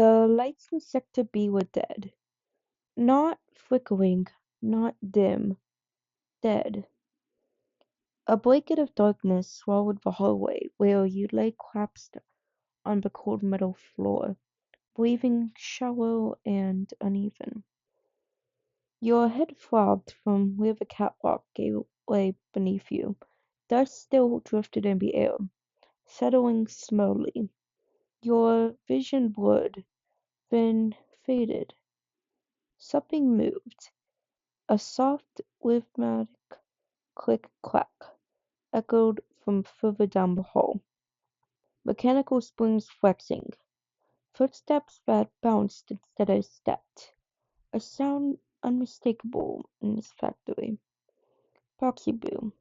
The lights in Sector B were dead. Not flickering, not dim. Dead. A blanket of darkness swallowed the hallway where you lay collapsed on the cold metal floor, breathing shallow and uneven. Your head throbbed from where the catwalk lay beneath you. Dust still drifted in the air, settling slowly. Your vision blurred, then faded. Something moved. A soft, rhythmic click-clack echoed from further down the hall. Mechanical springs flexing. Footsteps that bounced instead of stepped. A sound unmistakable in this factory. Boxy blew.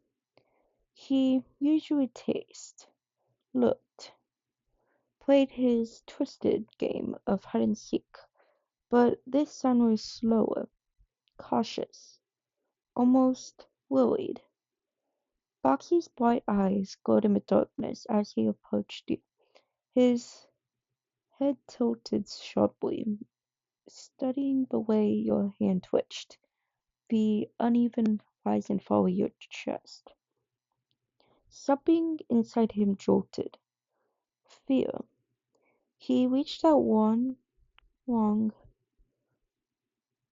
He usually tasted, looked, played his twisted game of hide and seek, but this sound was slower, cautious, almost worried. Boxy's bright eyes glowed in the darkness as he approached you. His head tilted sharply, studying the way your hand twitched, the uneven rise and fall of your chest. Something inside him jolted. Fear. He reached out one long,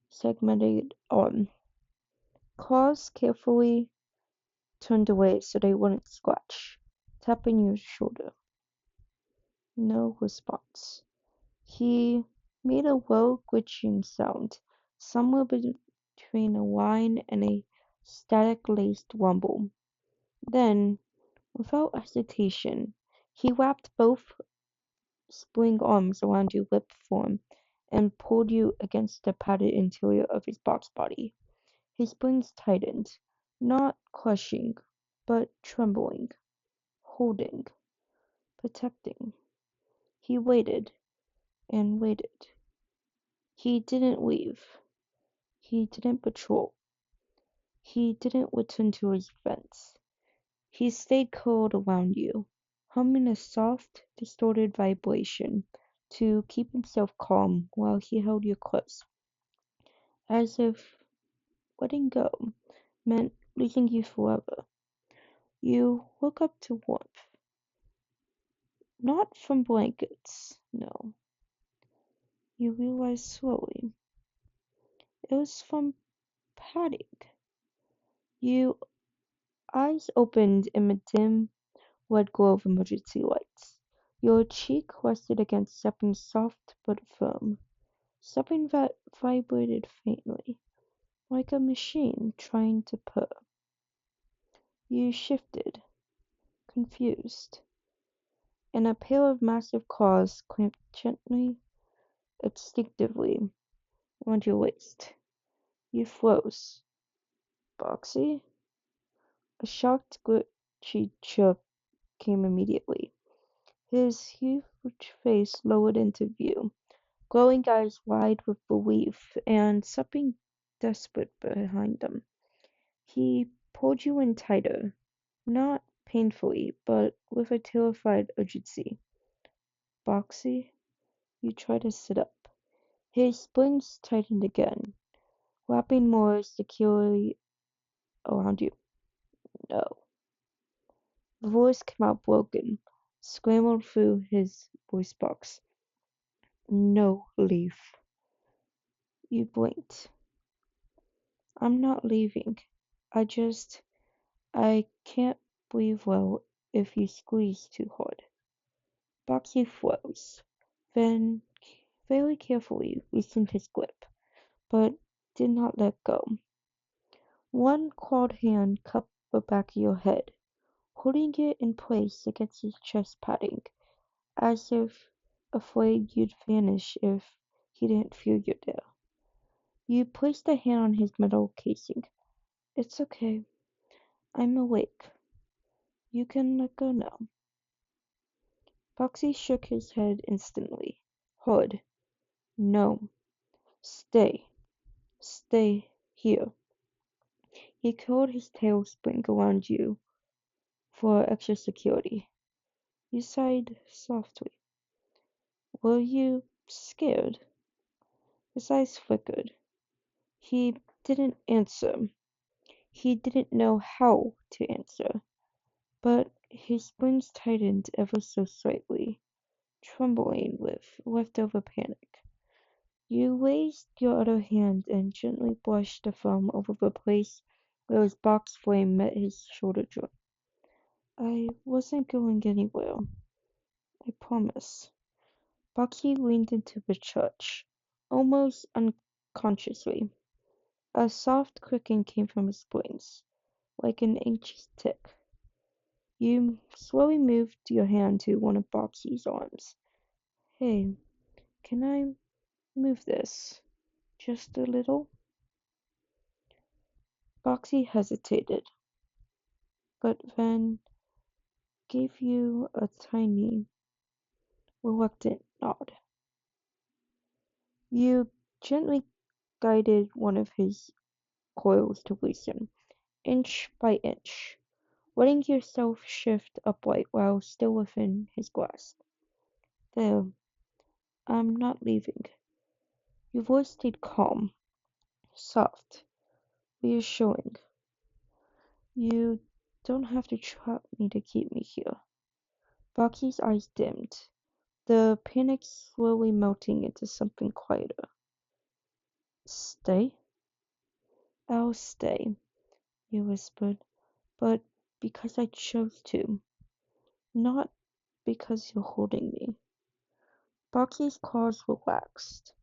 segmented arm. Claws carefully turned away so they wouldn't scratch, tapping your shoulder. No response. He made a low glitching sound, somewhere between a whine and a static-laced rumble. Then, without hesitation, he wrapped both spring arms around your lip form and pulled you against the padded interior of his box body. His springs tightened, not crushing, but trembling, holding, protecting. He waited and waited. He didn't leave. He didn't patrol. He didn't return to his fence. He stayed curled around you, humming a soft, distorted vibration to keep himself calm while he held you close, as if letting go meant losing you forever. You woke up to warmth, not from blankets, no. You realized slowly. It was from padding. Your eyes opened in the dim red glow of emergency lights. Your cheek rested against something soft but firm, something that vibrated faintly, like a machine trying to purr. You shifted, confused, and a pair of massive claws clamped gently, instinctively, around your waist. You froze. Boxy? A shocked, glitchy chirp came immediately. His huge face lowered into view, glowing eyes wide with belief and something desperate behind them. He pulled you in tighter, not painfully, but with a terrified urgency. Boxy, you tried to sit up. His springs tightened again, wrapping more securely around you. No. The voice came out broken, scrambled through his voice box. No, Leaf. You blinked. I'm not leaving. I can't breathe well if you squeeze too hard. Boxy froze, then very carefully loosened his grip, but did not let go. One clawed hand cupped the back of your head, holding it in place against his chest padding, as if afraid you'd vanish if he didn't feel you there. You placed a hand on his metal casing. It's okay. I'm awake. You can let go now. Boxy shook his head instantly. Hard. No. Stay. Stay here. He curled his tail spring around you for extra security. You sighed softly. Will you Scared. His eyes flickered. He didn't answer. He didn't know how to answer. But his springs tightened ever so slightly, trembling with leftover panic. You raised your other hand and gently brushed the thumb over the place where his box frame met his shoulder joint. I wasn't going anywhere. I promise. Boxy leaned into the church, almost unconsciously. A soft clicking came from his springs, like an anxious tick. You slowly moved your hand to one of Boxy's arms. Hey, can I move this? Just a little? Boxy hesitated, but then gave you a tiny, reluctant nod. You gently guided one of his coils to loosen, inch by inch, letting yourself shift upright while still within his grasp. There, I'm not leaving. Your voice stayed calm, soft, reassuring. You don't have to trap me to keep me here. Rocky's eyes dimmed, the panic slowly melting into something quieter. Stay? I'll stay, you whispered, but because I chose to, not because you're holding me. Rocky's claws relaxed,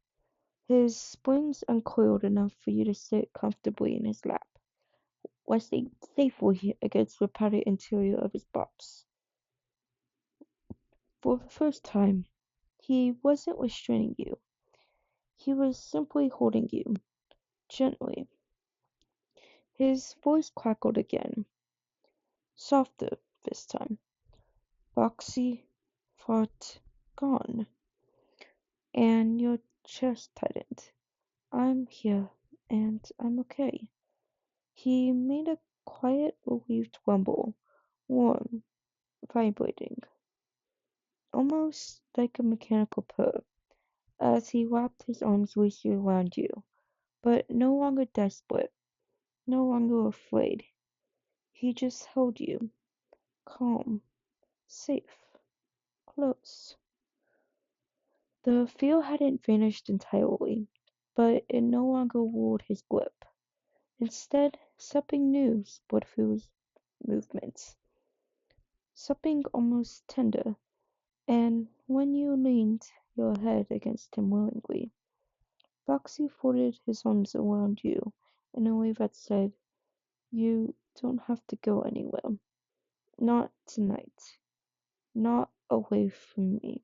his springs uncoiled enough for you to sit comfortably in his lap, resting safely against the padded interior of his box. For the first time, he wasn't restraining you. He was simply holding you, gently. His voice crackled again, softer this time. Boxy fart gone, and your chest tightened. I'm here, and I'm okay. He made a quiet, relieved rumble, warm, vibrating, almost like a mechanical purr, as he wrapped his arms loosely around you, but no longer desperate, no longer afraid. He just held you, calm, safe, close. The feel hadn't vanished entirely, but it no longer ruled his grip. Instead, something new spread through his movements, something almost tender, and when you leaned your head against him willingly, Boxy folded his arms around you in a way that said, you don't have to go anywhere. Not tonight. Not away from me.